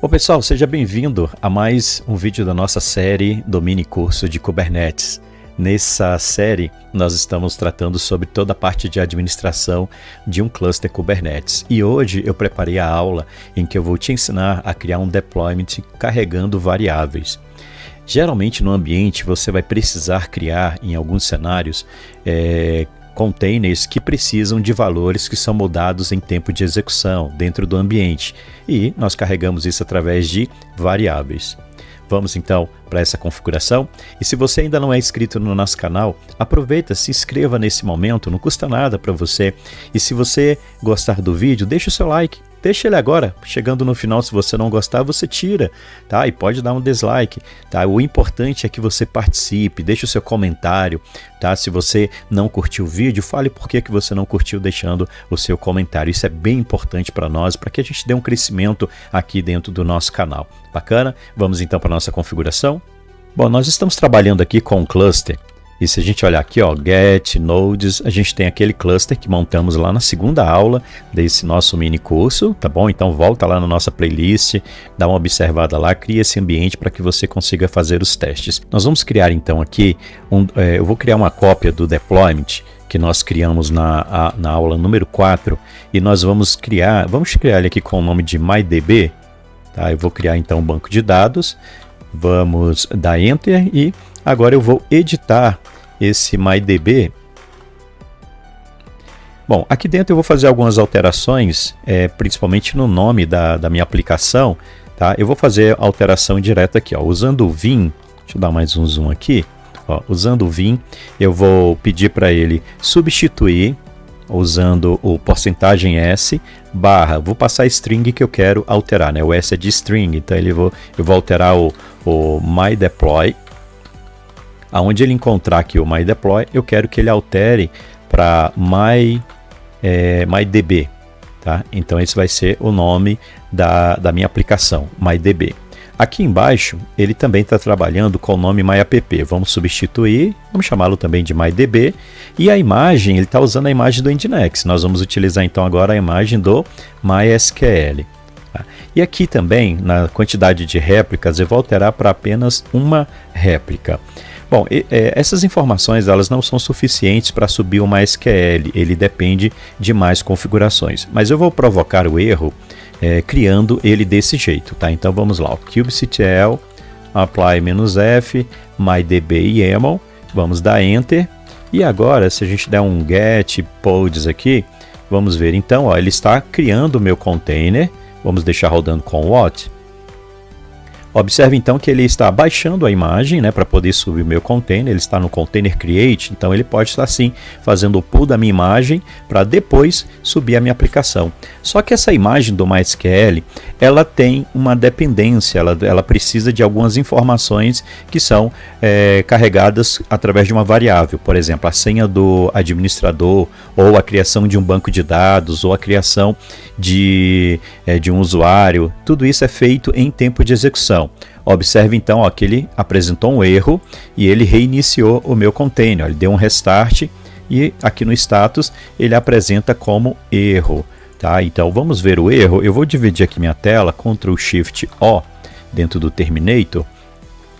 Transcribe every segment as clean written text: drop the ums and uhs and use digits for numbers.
Bom, pessoal, seja bem-vindo a mais um vídeo da nossa série do mini curso de Kubernetes. Nessa série, nós estamos tratando sobre toda a parte de administração de um cluster Kubernetes. E hoje eu preparei a aula em que eu vou te ensinar a criar um deployment carregando variáveis. Geralmente no ambiente você vai precisar criar, em alguns cenários, containers que precisam de valores que são mudados em tempo de execução dentro do ambiente, e nós carregamos isso através de variáveis. Vamos então para essa configuração, e se você ainda não é inscrito no nosso canal, aproveita, se inscreva nesse momento, não custa nada para você, e se você gostar do vídeo, deixa o seu like. Deixa ele agora, chegando no final, se você não gostar, você tira, tá? E pode dar um dislike, tá? O importante é que você participe, deixe o seu comentário, tá? Se você não curtiu o vídeo, fale por que você não curtiu, deixando o seu comentário. Isso é bem importante para nós, para que a gente dê um crescimento aqui dentro do nosso canal. Bacana? Vamos então para a nossa configuração? Bom, nós estamos trabalhando aqui com um cluster. E se a gente olhar aqui, ó, Get, Nodes, a gente tem aquele cluster que montamos lá na segunda aula desse nosso mini curso, tá bom? Então volta lá na nossa playlist, dá uma observada lá, cria esse ambiente para que você consiga fazer os testes. Nós vamos criar então aqui, eu vou criar uma cópia do deployment que nós criamos na aula número 4, e nós vamos criar ele aqui com o nome de MyDB, tá? Eu vou criar então um banco de dados, vamos dar Enter e agora eu vou editar esse MyDB. Bom, aqui dentro eu vou fazer algumas alterações, principalmente no nome da minha aplicação, tá? Eu vou fazer alteração direta aqui, ó, usando o Vim. Deixa eu dar mais um zoom aqui. Ó, usando o Vim, eu vou pedir para ele substituir, usando o %S, vou passar a string que eu quero alterar, né? O S é de string, então eu vou alterar o MyDeploy. Aonde ele encontrar aqui o MyDeploy, eu quero que ele altere para MyDB, tá? Então esse vai ser o nome da minha aplicação, MyDB. Aqui embaixo, ele também está trabalhando com o nome MyApp. Vamos substituir, vamos chamá-lo também de MyDB. E a imagem, ele está usando a imagem do Nginx. Nós vamos utilizar então agora a imagem do MySQL. Tá? E aqui também, na quantidade de réplicas, eu vou alterar para apenas uma réplica. Bom, essas informações elas não são suficientes para subir o MySQL, ele depende de mais configurações. Mas eu vou provocar o erro criando ele desse jeito, tá? Então vamos lá, kubectl apply-f mydb YAML, vamos dar Enter, e agora se a gente der um get pods aqui, vamos ver então, ó, ele está criando o meu container, vamos deixar rodando com what. Observe então que ele está baixando a imagem, né, para poder subir o meu container. Ele está no container create, então ele pode estar sim fazendo o pull da minha imagem para depois subir a minha aplicação. Só que essa imagem do MySQL, ela tem uma dependência, ela precisa de algumas informações que são carregadas através de uma variável. Por exemplo, a senha do administrador, ou a criação de um banco de dados, ou a criação de um usuário. Tudo isso é feito em tempo de execução. Observe então, ó, que ele apresentou um erro e ele reiniciou o meu container. Ele deu um restart e aqui no status ele apresenta como erro. Tá? Então vamos ver o erro. Eu vou dividir aqui minha tela, Ctrl+Shift+O dentro do Terminator.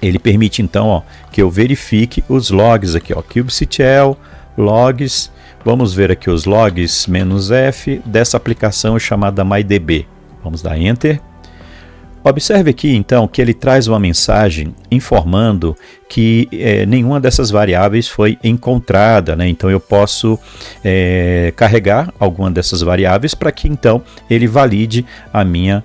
Ele permite então, ó, que eu verifique os logs aqui, ó, kubectl logs. Vamos ver aqui os logs "-f" dessa aplicação chamada MyDB. Vamos dar Enter. Observe aqui então que ele traz uma mensagem informando que nenhuma dessas variáveis foi encontrada, né? Então eu posso carregar alguma dessas variáveis para que então ele valide a minha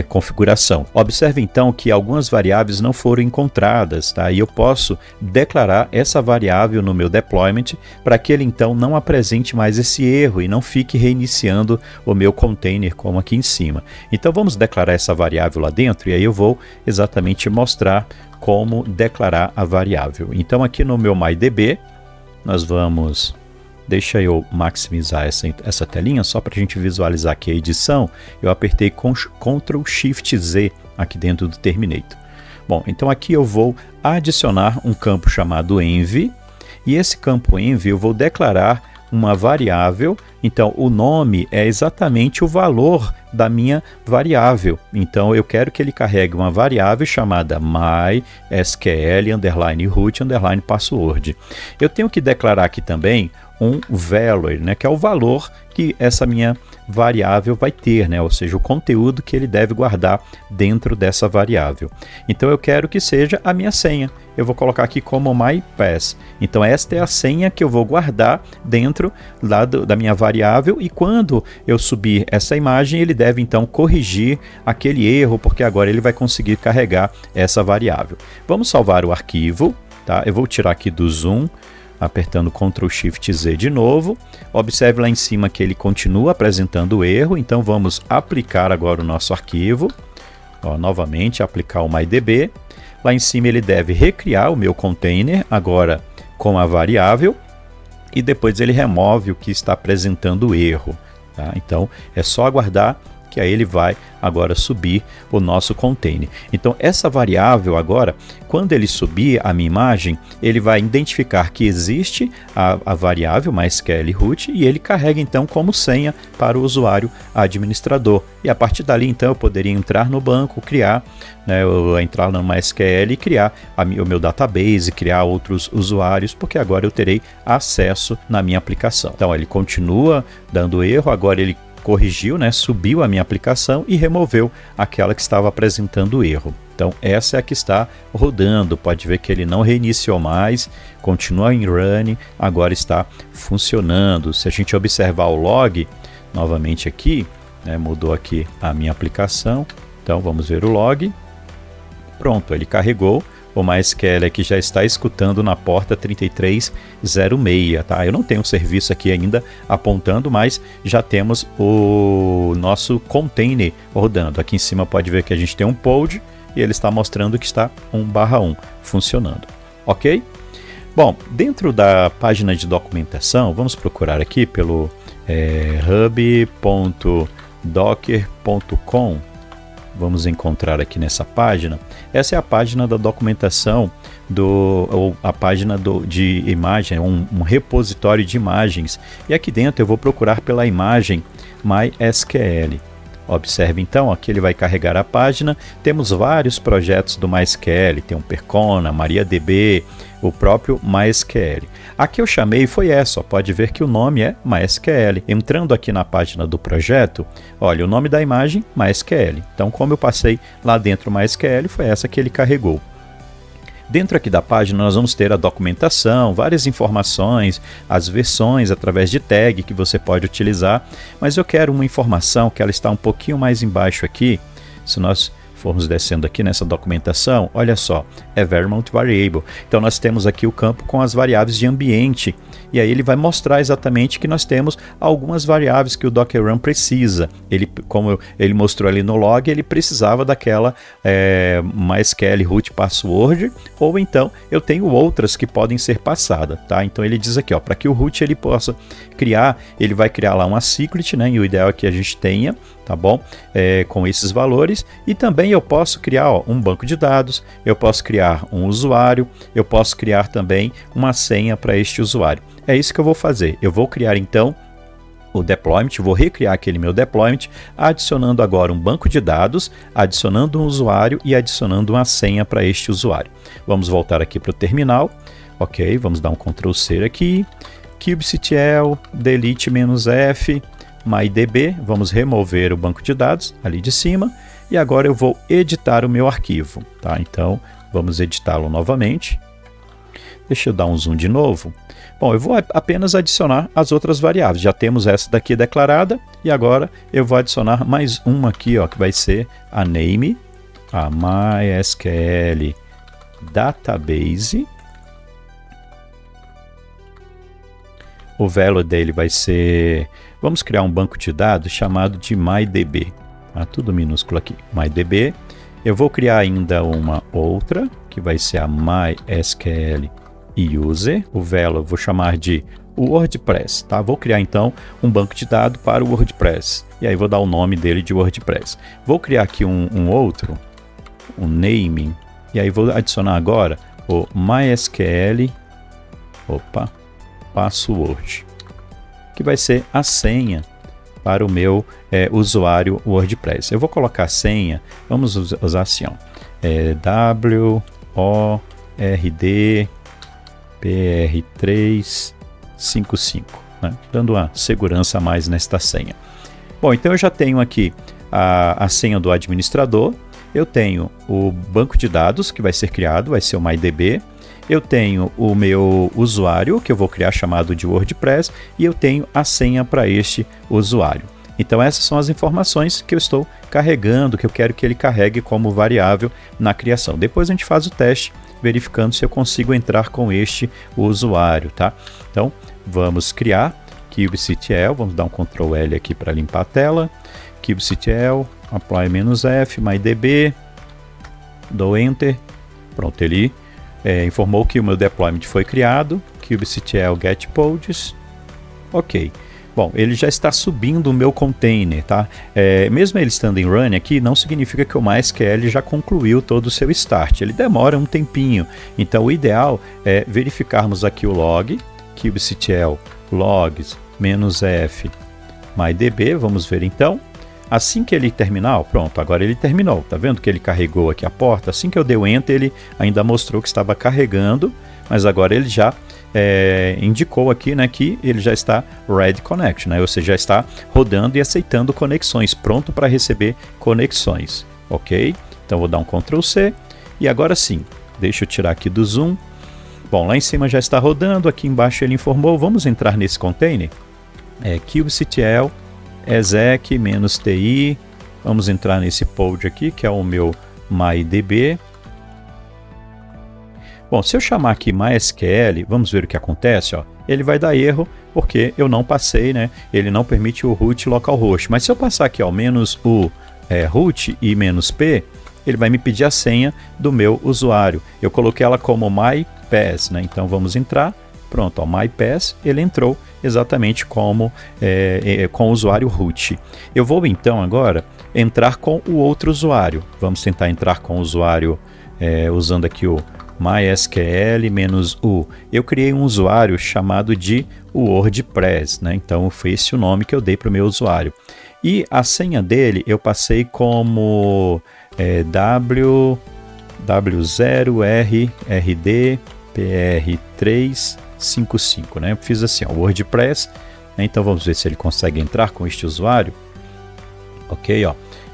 configuração. Observe então que algumas variáveis não foram encontradas, tá? E eu posso declarar essa variável no meu deployment para que ele então não apresente mais esse erro e não fique reiniciando o meu container como aqui em cima. Então vamos declarar essa variável lá dentro, e aí eu vou exatamente mostrar como declarar a variável. Então aqui no meu MyDB nós vamos... Deixa eu maximizar essa telinha só para a gente visualizar aqui a edição. Eu apertei Ctrl+Shift+Z aqui dentro do Terminator. Bom, então aqui eu vou adicionar um campo chamado env, e esse campo env eu vou declarar uma variável. Então o nome é exatamente o valor da minha variável. Então eu quero que ele carregue uma variável chamada mysql_root_password. Eu tenho que declarar aqui também um value, né, que é o valor que essa minha variável vai ter, né, ou seja, o conteúdo que ele deve guardar dentro dessa variável. Então eu quero que seja a minha senha. Eu vou colocar aqui como mypass. Então esta é a senha que eu vou guardar dentro lá da minha variável, e quando eu subir essa imagem, ele deve então corrigir aquele erro, porque agora ele vai conseguir carregar essa variável. Vamos salvar o arquivo, tá? Eu vou tirar aqui do zoom, apertando Ctrl Shift Z de novo. Observe lá em cima que ele continua apresentando o erro, então vamos aplicar agora o nosso arquivo. Ó, novamente aplicar o MyDB. Lá em cima ele deve recriar o meu container, agora com a variável, e depois ele remove o que está apresentando o erro. Tá? Então é só aguardar que aí ele vai agora subir o nosso container. Então essa variável agora, quando ele subir a minha imagem, ele vai identificar que existe a variável mysql_root, e ele carrega então como senha para o usuário administrador. E a partir dali então eu poderia entrar no banco, criar, né, entrar no MySQL e criar o meu database, criar outros usuários, porque agora eu terei acesso na minha aplicação. Então ele continua dando erro, agora ele corrigiu, né, subiu a minha aplicação e removeu aquela que estava apresentando o erro. Então essa é a que está rodando. Pode ver que ele não reiniciou mais, continua em run, agora está funcionando. Se a gente observar o log novamente aqui, né, mudou aqui a minha aplicação. Então vamos ver o log. Pronto, ele carregou. O MySQL aqui já está escutando na porta 3306, tá? Eu não tenho um serviço aqui ainda apontando, mas já temos o nosso container rodando. Aqui em cima pode ver que a gente tem um pod e ele está mostrando que está 1/1 funcionando, ok? Bom, dentro da página de documentação, vamos procurar aqui pelo hub.docker.com. Vamos encontrar aqui nessa página. Essa é a página da documentação, ou a página de imagem, um repositório de imagens. E aqui dentro eu vou procurar pela imagem MySQL. Observe então, aqui ele vai carregar a página. Temos vários projetos do MySQL, tem um Percona, MariaDB, o próprio MySQL. A que eu chamei foi essa, pode ver que o nome é MySQL. Entrando aqui na página do projeto, olha o nome da imagem, MySQL. Então, como eu passei lá dentro MySQL, foi essa que ele carregou. Dentro aqui da página nós vamos ter a documentação, várias informações, as versões através de tag que você pode utilizar, mas eu quero uma informação que ela está um pouquinho mais embaixo aqui. Se nós formos descendo aqui nessa documentação, olha só, environment variable. Então nós temos aqui o campo com as variáveis de ambiente, e aí ele vai mostrar exatamente que nós temos algumas variáveis que o Docker Run precisa. Ele, como ele mostrou ali no log, ele precisava daquela MySQL root password, ou então eu tenho outras que podem ser passadas, tá? Então ele diz aqui, ó, para que o root ele possa criar, ele vai criar lá uma secret, né? E o ideal é que a gente tenha, tá bom? Com esses valores, e também eu posso criar, ó, um banco de dados, eu posso criar um usuário, eu posso criar também uma senha para este usuário. É isso que eu vou fazer. Eu vou criar então o deployment, vou recriar aquele meu deployment, adicionando agora um banco de dados, adicionando um usuário e adicionando uma senha para este usuário. Vamos voltar aqui para o terminal, ok? Vamos dar um Ctrl C aqui, kubectl, delete "-f", MyDB, vamos remover o banco de dados ali de cima, e agora eu vou editar o meu arquivo, tá? Então vamos editá-lo novamente. Deixa eu dar um zoom de novo. Bom, eu vou apenas adicionar as outras variáveis. Já temos essa daqui declarada, e agora eu vou adicionar mais uma aqui, ó, que vai ser a name, a MySQL database. O value dele vai ser, vamos criar um banco de dados chamado de MyDB. Tá? Tudo minúsculo aqui, MyDB. Eu vou criar ainda uma outra, que vai ser a MySQL user. O value eu vou chamar de WordPress, tá? Vou criar então um banco de dados para o WordPress, e aí vou dar o nome dele de WordPress. Vou criar aqui um outro, um naming, e aí vou adicionar agora o MySQL password, que vai ser a senha para o meu usuário WordPress. Eu vou colocar a senha, vamos usar assim, ó, WORDPR355, né? Dando uma segurança a mais nesta senha. Bom, então eu já tenho aqui a senha do administrador, eu tenho o banco de dados que vai ser criado, vai ser o MyDB, eu tenho o meu usuário, que eu vou criar chamado de WordPress, e eu tenho a senha para este usuário. Então essas são as informações que eu estou carregando, que eu quero que ele carregue como variável na criação. Depois a gente faz o teste, verificando se eu consigo entrar com este usuário, tá? Então vamos criar kubectl, vamos dar um Ctrl L aqui para limpar a tela, kubectl, apply "-f", mydb, dou Enter, pronto, ele informou que o meu deployment foi criado, kubectl get pods, ok. Bom, ele já está subindo o meu container, tá? Mesmo ele estando em run aqui, não significa que o MySQL já concluiu todo o seu start, ele demora um tempinho, então o ideal é verificarmos aqui o log, kubectl logs "-f mydb, vamos ver então. Assim que ele terminar, pronto, agora ele terminou, tá vendo que ele carregou aqui a porta? Assim que eu dei o Enter, ele ainda mostrou que estava carregando, mas agora ele já indicou aqui, né, que ele já está Ready Connect, né, ou seja, já está rodando e aceitando conexões, pronto para receber conexões, ok? Então vou dar um Ctrl C, e agora sim, deixa eu tirar aqui do zoom. Bom, lá em cima já está rodando, aqui embaixo ele informou, vamos entrar nesse container, kubectl exec -ti, vamos entrar nesse pod aqui, que é o meu MyDB. Bom, se eu chamar aqui MySQL, vamos ver o que acontece, ó. Ele vai dar erro, porque eu não passei, né? Ele não permite o root localhost. Mas se eu passar aqui, ó, -u root e -p, ele vai me pedir a senha do meu usuário. Eu coloquei ela como mypass, né? Então vamos entrar. Pronto, ó, mypass, ele entrou exatamente como com o usuário root. Eu vou então agora entrar com o outro usuário. Vamos tentar entrar com o usuário usando aqui o MySQL-u. Eu criei um usuário chamado de WordPress, né? Então foi esse o nome que eu dei para o meu usuário. E a senha dele eu passei como W0RRDPR355, né? Eu fiz assim, ó, WordPress, né? Então vamos ver se ele consegue entrar com este usuário. Ok, ó,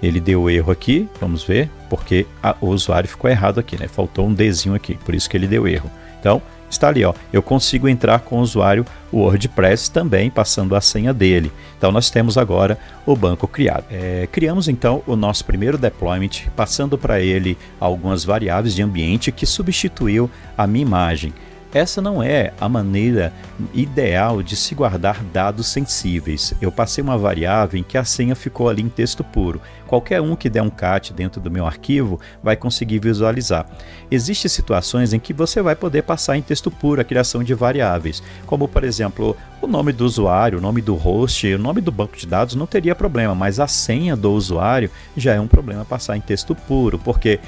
ele deu erro aqui, vamos ver, porque o usuário ficou errado aqui, né? Faltou um Dzinho aqui, por isso que ele deu erro. Então está ali, ó, eu consigo entrar com o usuário WordPress também passando a senha dele. Então nós temos agora o banco criado. Criamos então o nosso primeiro deployment, passando para ele algumas variáveis de ambiente que substituiu a minha imagem. Essa não é a maneira ideal de se guardar dados sensíveis. Eu passei uma variável em que a senha ficou ali em texto puro. Qualquer um que der um cat dentro do meu arquivo vai conseguir visualizar. Existem situações em que você vai poder passar em texto puro a criação de variáveis, como por exemplo, o nome do usuário, o nome do host, o nome do banco de dados não teria problema, mas a senha do usuário já é um problema passar em texto puro, porque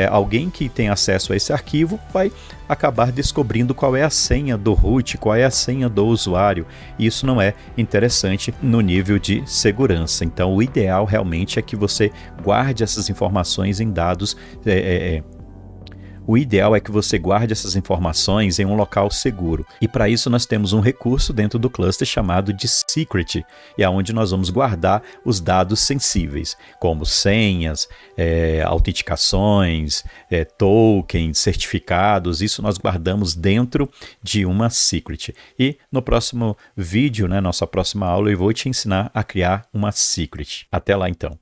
alguém que tem acesso a esse arquivo vai acabar descobrindo qual é a senha do root, qual é a senha do usuário. Isso não é interessante no nível de segurança. Então o ideal realmente é que você guarde essas informações em dados. O ideal é que você guarde essas informações em um local seguro. E para isso nós temos um recurso dentro do cluster chamado de secret, e é onde nós vamos guardar os dados sensíveis, como senhas, autenticações, tokens, certificados. Isso nós guardamos dentro de uma secret. E no próximo vídeo, né, nossa próxima aula, eu vou te ensinar a criar uma secret. Até lá então.